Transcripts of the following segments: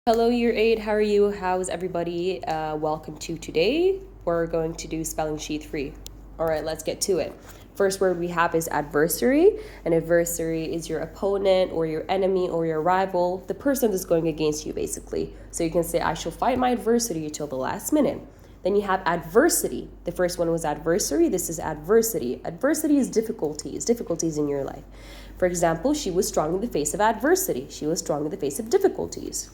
Hello, Year 8. How are you? How's everybody? Welcome to today. We're going to do spelling sheet 3. All right, let's get to it. First word we have is adversary. An adversary is your opponent or your enemy or your rival, the person that's going against you, basically. So you can say, I shall fight my adversity until the last minute. Then you have adversity. The first one was adversary. This is adversity. Adversity is difficulties in your life. For example, she was strong in the face of adversity. She was strong in the face of difficulties.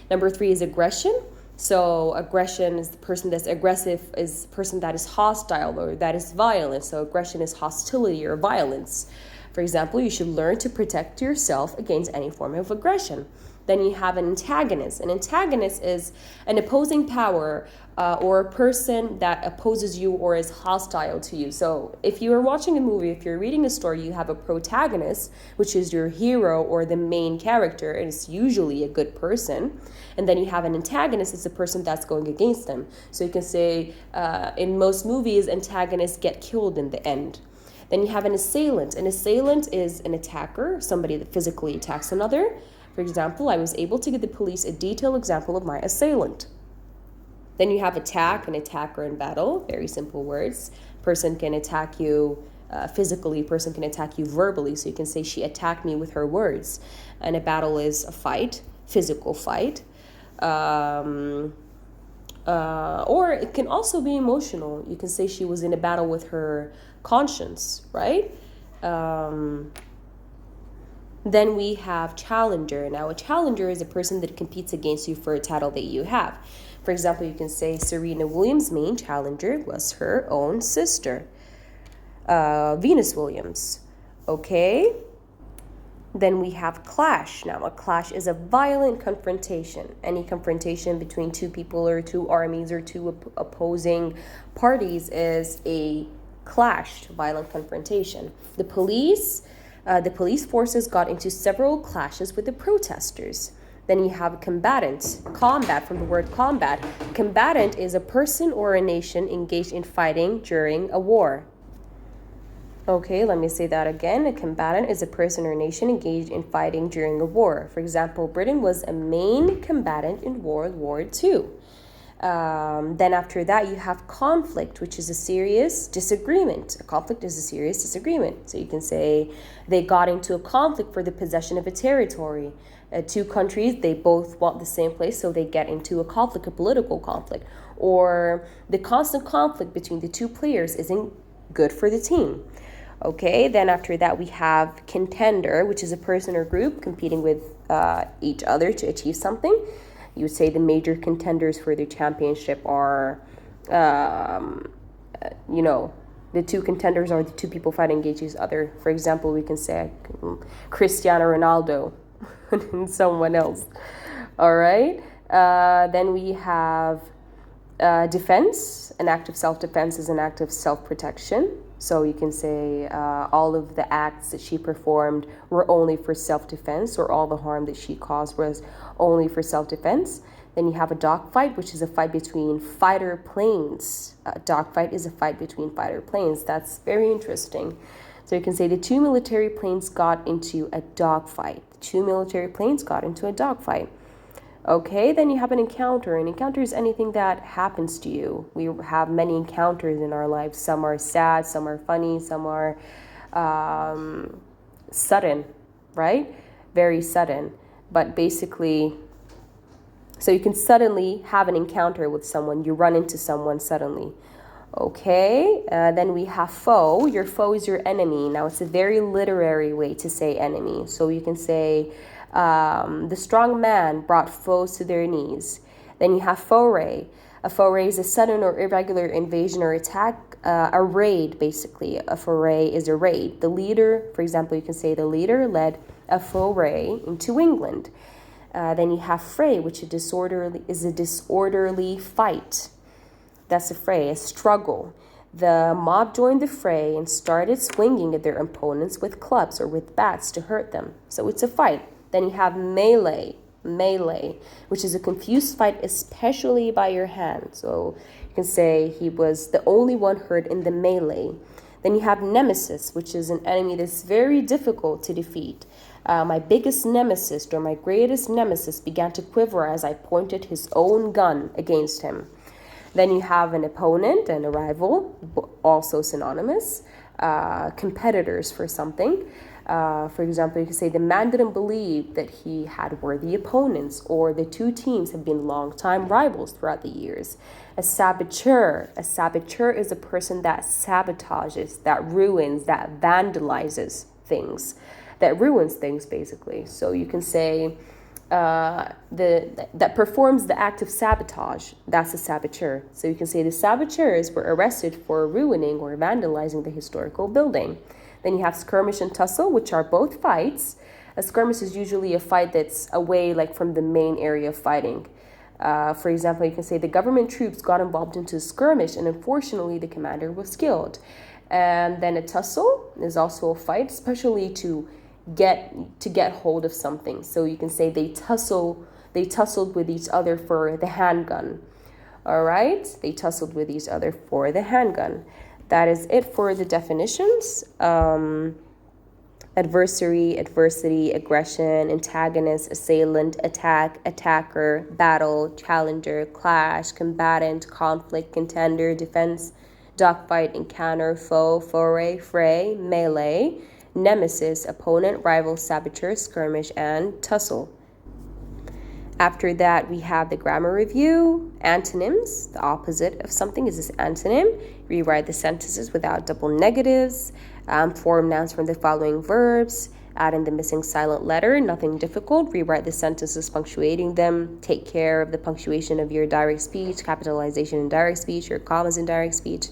Number 3 is aggression. So aggression is the person that's aggressive, is the person that is hostile or that is violent. So aggression is hostility or violence. For example, you should learn to protect yourself against any form of aggression. Then you have an antagonist. An antagonist is an opposing power or a person that opposes you or is hostile to you. So if you are watching a movie, if you're reading a story, you have a protagonist, which is your hero or the main character, and it's usually a good person. And then you have an antagonist, it's the person that's going against them. So you can say in most movies, antagonists get killed in the end. Then you have an assailant. An assailant is an attacker, somebody that physically attacks another. For example, I was able to give the police a detailed example of my assailant. Then you have attack, an attacker in battle, very simple words. Person can attack you physically, person can attack you verbally. So you can say she attacked me with her words. And a battle is a fight, physical fight. Or it can also be emotional. You can say she was in a battle with her conscience, right? Then we have challenger. Now, a challenger is a person that competes against you for a title that you have. For example, you can say Serena Williams' main challenger was her own sister, Venus Williams. Okay? Then we have clash. Now, a clash is a violent confrontation. Any confrontation between two people or two armies or two opposing parties is a clash, violent confrontation. The police forces got into several clashes with the protesters. Then you have combatant, combat from the word combat. Combatant is a person or a nation engaged in fighting during a war. Okay, let me say that again. A combatant is a person or nation engaged in fighting during a war. For example, Britain was a main combatant in World War II. Then after that, you have conflict, which is a serious disagreement. A conflict is a serious disagreement. So you can say they got into a conflict for the possession of a territory. Two countries, they both want the same place, so they get into a conflict, a political conflict. Or the constant conflict between the two players isn't good for the team. Okay, then after that, we have contender, which is a person or group competing with each other to achieve something. You would say the major contenders for the championship are, the two contenders are the two people fighting against each other. For example, we can say Cristiano Ronaldo and someone else. All right. Then we have defense. An act of self-defense is an act of self-protection. So you can say all of the acts that she performed were only for self-defense, or all the harm that she caused was only for self-defense. Then you have a dogfight, which is a fight between fighter planes. A dogfight is a fight between fighter planes. That's very interesting. So you can say the two military planes got into a dogfight. The two military planes got into a dogfight. Okay, then you have an encounter. An encounter is anything that happens to you. We have many encounters in our lives. Some are sad, some are funny, some are sudden, right? Very sudden. But basically, so you can suddenly have an encounter with someone. You run into someone suddenly. Okay, then we have foe. Your foe is your enemy. Now, it's a very literary way to say enemy. So you can say, the strong man brought foes to their knees. Then you have foray. A foray is a sudden or irregular invasion or attack, a raid, basically. A foray is a raid. The leader, for example, you can say the leader led a foray into England. Then you have fray, which is a disorderly fight. That's a fray, a struggle. The mob joined the fray and started swinging at their opponents with clubs or with bats to hurt them. So it's a fight. Then you have melee, which is a confused fight, especially by your hand. So you can say he was the only one hurt in the melee. Then you have nemesis, which is an enemy that's very difficult to defeat. My biggest nemesis, or my greatest nemesis, began to quiver as I pointed his own gun against him. Then you have an opponent and a rival, also synonymous, competitors for something. For example, you could say the man didn't believe that he had worthy opponents, or the two teams have been longtime rivals throughout the years. A saboteur is a person that sabotages, that ruins, that vandalizes things, that ruins things basically. So you can say that performs the act of sabotage. That's a saboteur. So you can say the saboteurs were arrested for ruining or vandalizing the historical building. Then you have skirmish and tussle, which are both fights. A skirmish is usually a fight that's away, like from the main area of fighting. For example, you can say the government troops got involved into a skirmish, and unfortunately, the commander was killed. And then a tussle is also a fight, especially to get hold of something. So you can say they tussled with each other for the handgun. All right, they tussled with each other for the handgun. That is it for the definitions. Adversary, adversity, aggression, antagonist, assailant, attack, attacker, battle, challenger, clash, combatant, conflict, contender, defense, dogfight, encounter, foe, foray, fray, melee, nemesis, opponent, rival, saboteur, skirmish, and tussle. After that, we have the grammar review. Antonyms, the opposite of something is this antonym. Rewrite the sentences without double negatives. Form nouns from the following verbs. Add in the missing silent letter, nothing difficult. Rewrite the sentences punctuating them. Take care of the punctuation of your direct speech, capitalization in direct speech, or commas in direct speech.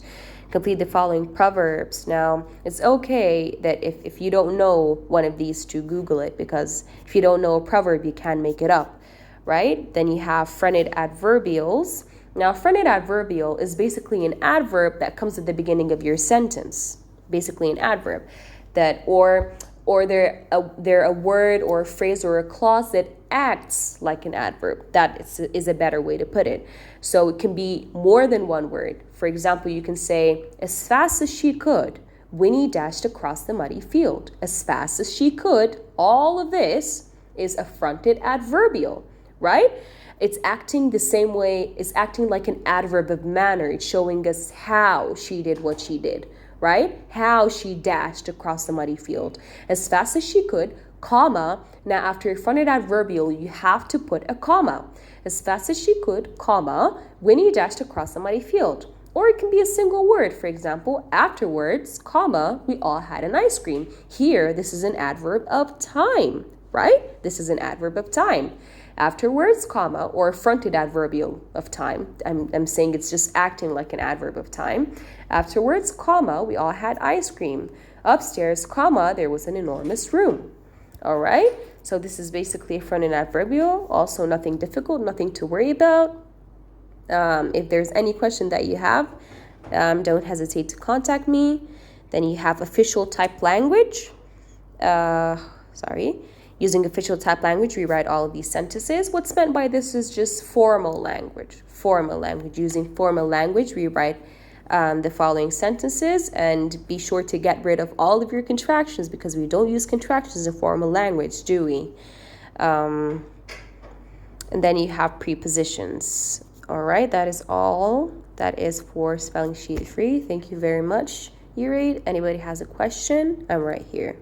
Complete the following proverbs. Now, it's okay that if you don't know one of these to Google it, because if you don't know a proverb, you can make it up. Right? Then you have fronted adverbials. Now, fronted adverbial is basically an adverb that comes at the beginning of your sentence. Basically, an adverb that or they're a word or a phrase or a clause that acts like an adverb. That is a better way to put it. So it can be more than one word. For example, you can say, as fast as she could, Winnie dashed across the muddy field. As fast as she could. All of this is a fronted adverbial. Right? It's acting the same way, it's acting like an adverb of manner. It's showing us how she did what she did, right? How she dashed across the muddy field. As fast as she could, comma. Now, after a fronted adverbial, you have to put a comma. As fast as she could, comma, Winnie dashed across the muddy field. Or it can be a single word. For example, afterwards, comma, we all had an ice cream. Here, this is an adverb of time, right? This is an adverb of time. Afterwards, comma, or a fronted adverbial of time. I'm saying it's just acting like an adverb of time. Afterwards, comma, we all had ice cream. Upstairs, comma, there was an enormous room. All right? So this is basically a fronted adverbial. Also, nothing difficult, nothing to worry about. If there's any question that you have, don't hesitate to contact me. Then you have official type language. Using official type language, rewrite all of these sentences. What's meant by this is just formal language. Formal language. Using formal language, rewrite the following sentences, and be sure to get rid of all of your contractions, because we don't use contractions in formal language, do we? And then you have prepositions. All right, that is all. That is for Spelling Sheet 3. Thank you very much, Urate. Anybody has a question? I'm right here.